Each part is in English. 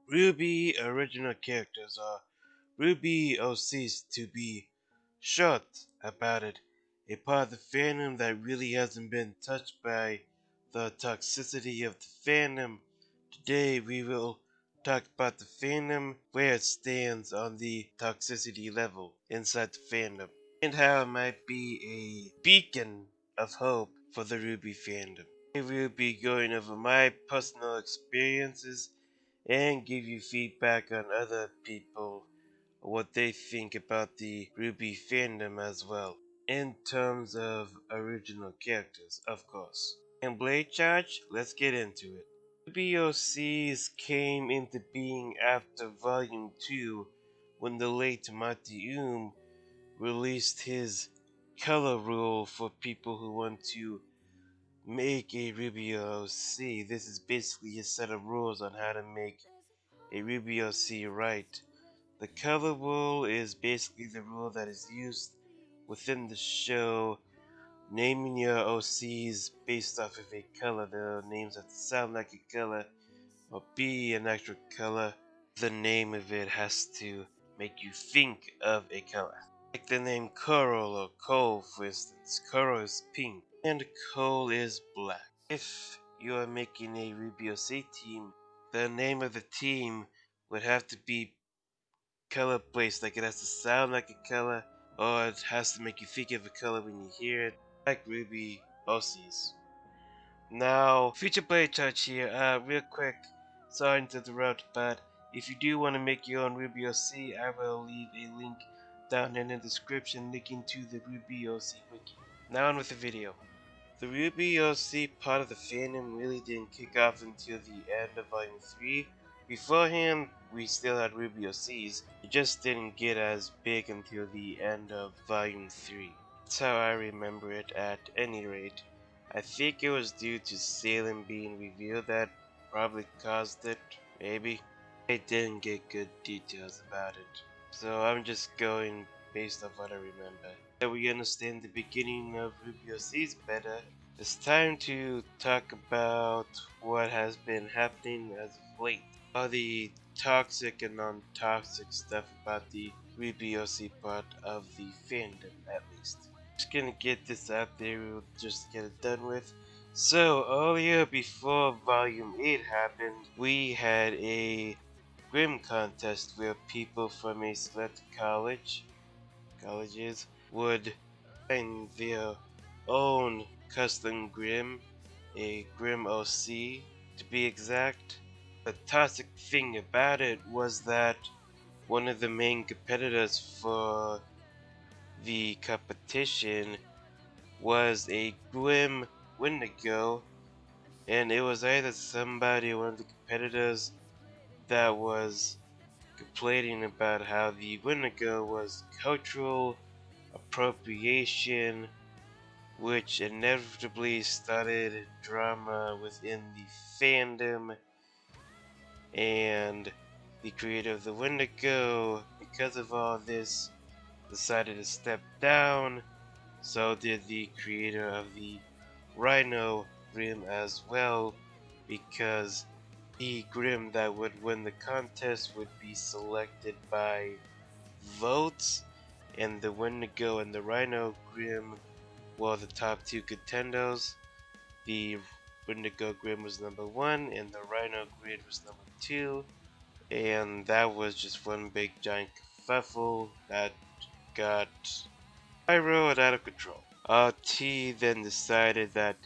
RWBY original characters are RWBY Ocs to be short about it, a part of the fandom that really hasn't been touched by the toxicity of the fandom. Today we will talk about the fandom, where it stands on the toxicity level inside the fandom, and how it might be a beacon of hope for the RWBY fandom. I will be going over my personal experiences and give you feedback on other people, what they think about the RWBY fandom as well, in terms of original characters, of course. And Blade Charge, let's get into it. RWBY Ocs came into being after Volume 2 when the late Marty released his color rule for people who want to make a RWBY Oc. This is basically his set of rules on how to make a RWBY Oc right. The color rule is basically the rule that is used within the show, naming your OCs based off of a color. The names have to sound like a color or be an actual color. The name of it has to make you think of a color. Like the name Coral or Coal, for instance. Coral is pink and Coal is black. If you are making a RWBY Oc team, the name of the team would have to be color placed, like it has to sound like a color, or it has to make you think of a color when you hear it, like RWBY Ocs. Now, future play touch here, real quick, sorry to interrupt, but if you do want to make your own RWBY Oc, I will leave a link down in the description linking to the RWBY Oc wiki. Now on with the video. The RWBY Oc part of the fandom really didn't kick off until the end of Volume 3. Beforehand, we still had RWBY Ocs, it just didn't get as big until the end of Volume 3. That's how I remember it at any rate. I think it was due to Salem being revealed that probably caused it, maybe. I didn't get good details about it, so I'm just going based off what I remember. That we understand the beginning of RWBY Ocs better, it's time to talk about what has been happening as of late. All the toxic and non-toxic stuff about the RWBY Oc part of the fandom, at least. Just gonna get this out there, we'll just get it done with. So, earlier before Volume 8 happened, we had a Grimm contest where people from a select colleges would find their own custom Grimm, a Grimm OC to be exact. The toxic thing about it was that one of the main competitors for the competition was a Grimm Wendigo, and it was either somebody, one of the competitors, that was complaining about how the Wendigo was cultural appropriation, which inevitably started drama within the fandom, and the creator of the Wendigo, because of all this, decided to step down. So did the creator of the Rhino Grimm as well, because the Grimm that would win the contest would be selected by votes, and the Wendigo and the Rhino Grimm were the top two contenders. The Wendigo Grimm was number 1, and the Rhino Grimm was number 2, and that was just one big giant kerfuffle that got spiraled out of control. RT then decided that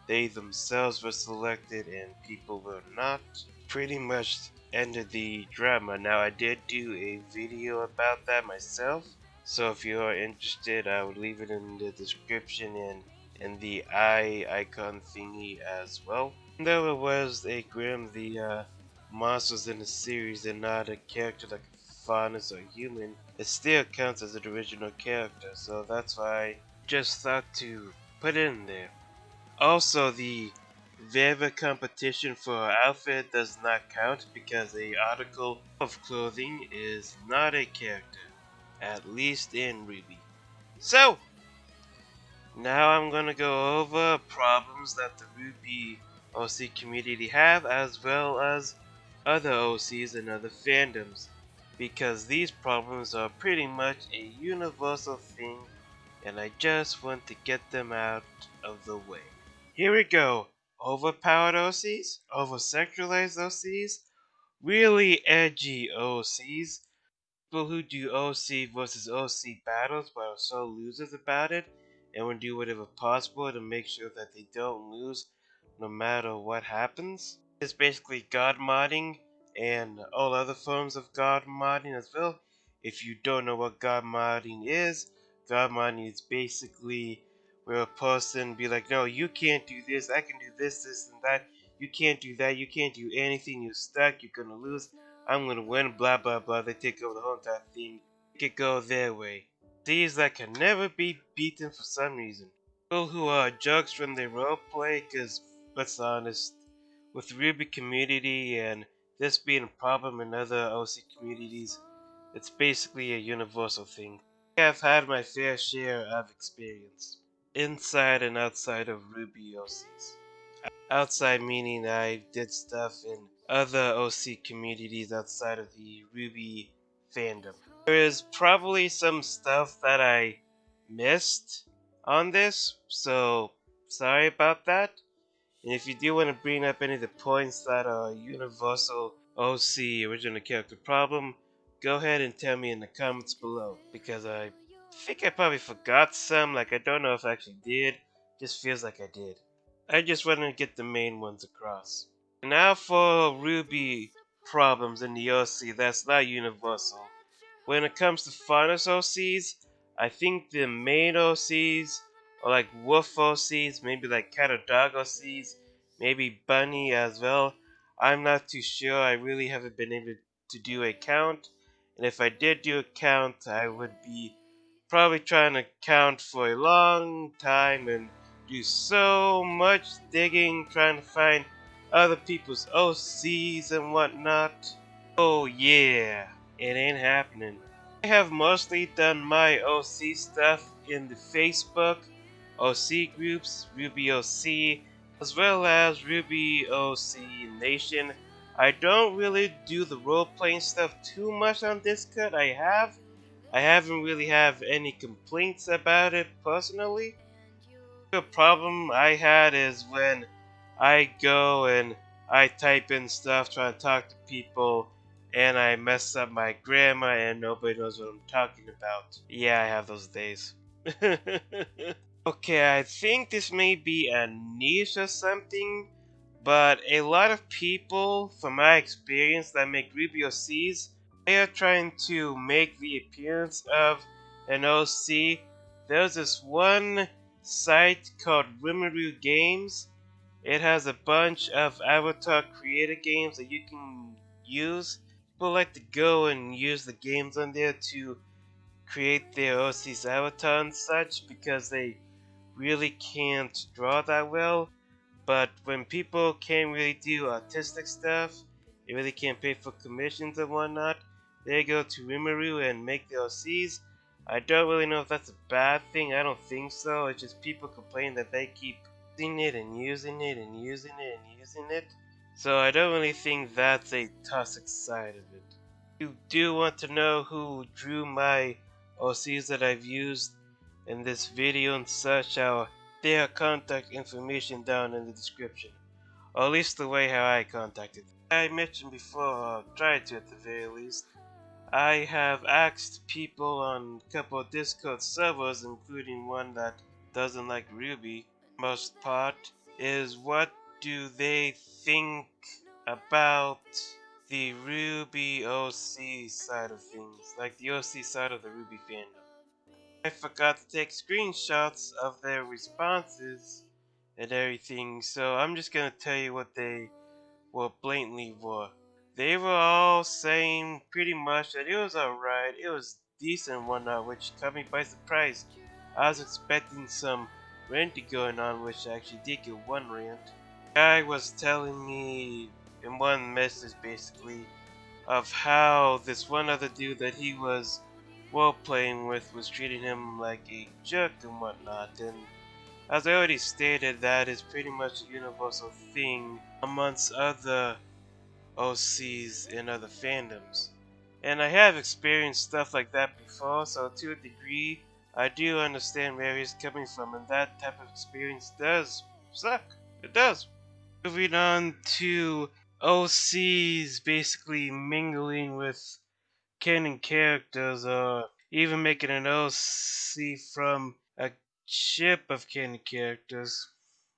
they themselves were selected and people were not. Pretty much ended the drama. Now, I did do a video about that myself, so if you are interested, I would leave it in the description and in the eye icon thingy as well. Though it was a Grimm, the monsters in the series and not a character like Faunus or human, it still counts as an original character, so that's why I just thought to put it in there. Also, the Viva competition for outfit does not count because a article of clothing is not a character, at least in RWBY. So, now I'm gonna go over problems that the RWBY OC community have, as well as other OCs and other fandoms, because these problems are pretty much a universal thing, and I just want to get them out of the way. Here we go. Overpowered OCs, oversexualized OCs, really edgy OCs, people who do OC versus OC battles but are so losers about it and will do whatever possible to make sure that they don't lose no matter what happens. It's basically God modding and all other forms of God modding as well. If you don't know what God modding is basically where a person be like, no, you can't do this, I can do this, this, and that. You can't do that, you can't do anything, you're stuck, you're gonna lose, I'm gonna win, blah blah blah. They take over the whole entire thing, make it go their way. These that can never be beaten for some reason. People who are jokes when they roleplay, cause let's be honest, with the RWBY community and this being a problem in other OC communities, it's basically a universal thing. I've had my fair share of experience, inside and outside of RWBY OCs. Outside meaning I did stuff in other OC communities outside of the RWBY fandom. There is probably some stuff that I missed on this, so sorry about that. And if you do want to bring up any of the points that are universal OC original character problem, go ahead and tell me in the comments below, because I think I probably forgot some, like I don't know if I actually did, just feels like I did. I just wanted to get the main ones across. Now for RWBY problems in the OC that's not universal. When it comes to finest OCs, I think the main OCs are like wolf OCs, maybe like cat or dog OCs, maybe bunny as well. I'm not too sure. I really haven't been able to do a count. And if I did do a count, I would be probably trying to count for a long time and do so much digging trying to find other people's OCs and whatnot. Oh yeah, it ain't happening. I have mostly done my OC stuff in the Facebook OC groups, RWBY OC, as well as RWBY OC Nation. I don't really do the role-playing stuff too much on Discord. I haven't really have any complaints about it personally. The problem I had is when I go and I type in stuff trying to talk to people and I mess up my grammar and nobody knows what I'm talking about. Yeah, I have those days. Okay, I think this may be a niche or something, but a lot of people, from my experience, that make RWBY OCs, they are trying to make the appearance of an OC. There's this one site called Rimuru Games. It has a bunch of avatar creator games that you can use. People like to go and use the games on there to create their OC's avatar and such because they really can't draw that well. But when people can't really do artistic stuff, they really can't pay for commissions and whatnot, they go to Rimuru and make the OCs. I don't really know if that's a bad thing. I don't think so. It's just people complain that they keep using it and using it and using it and using it. So I don't really think that's a toxic side of it. If you do want to know who drew my OCs that I've used in this video and such, I'll their contact information down in the description, or at least the way how I contacted them. I mentioned before, or tried to at the very least, I have asked people on a couple of Discord servers, including one that doesn't like RWBY, most part, is what do they think about the RWBY OC side of things, like the OC side of the RWBY fandom. I forgot to take screenshots of their responses and everything, so I'm just gonna tell you what they were blatantly were. They were all saying pretty much that it was alright, it was decent and whatnot, which caught me by surprise. I was expecting some ranting going on, which I actually did get one rant. The guy was telling me in one message basically of how this one other dude that he was role playing with was treating him like a jerk and whatnot, and as I already stated, that is pretty much a universal thing amongst other OCs in other fandoms. And I have experienced stuff like that before, so to a degree, I do understand where he's coming from, and that type of experience does suck. It does. Moving on to OCs basically mingling with canon characters, or even making an OC from a ship of canon characters,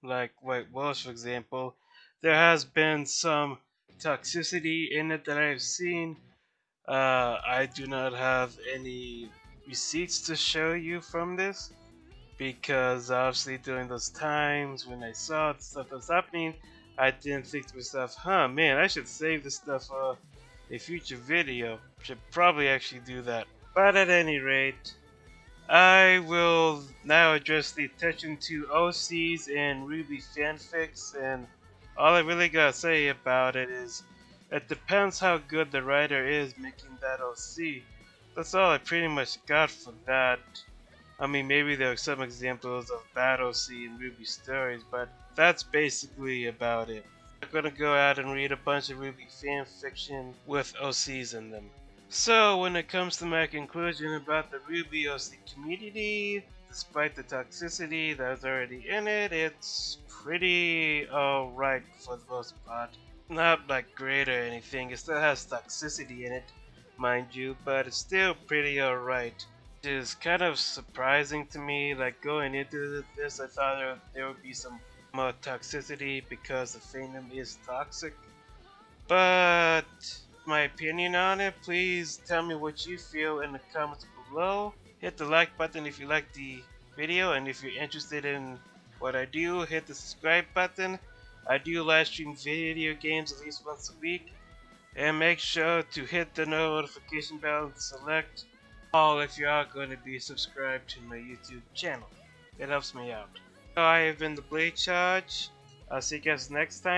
like White Walsh, for example. There has been some toxicity in it that I've seen. I do not have any receipts to show you from this because obviously during those times when I saw the stuff that was happening, I didn't think to myself, huh, man, I should save this stuff for a future video. Should probably actually do that. But at any rate, I will now address the attention to OCs and RWBY fanfics, and all I really gotta say about it is it depends how good the writer is making that OC. That's all I pretty much got for that. I mean, maybe there are some examples of bad OC in RWBY stories, but that's basically about it. I'm gonna go out and read a bunch of RWBY fan fiction with OCs in them. So, when it comes to my conclusion about the RWBY OC community, despite the toxicity that's already in it, it's pretty alright for the most part. Not like great or anything, it still has toxicity in it, mind you, but it's still pretty alright. It is kind of surprising to me, like going into this, I thought there would be some more toxicity because the fandom is toxic. But my opinion on it, please tell me what you feel in the comments below. Hit the like button if you like the video, and if you're interested in what I do, hit the subscribe button. I do live stream video games at least once a week. And make sure to hit the notification bell and select all if you are going to be subscribed to my YouTube channel. It helps me out. So I have been the Blade Charge. I'll see you guys next time.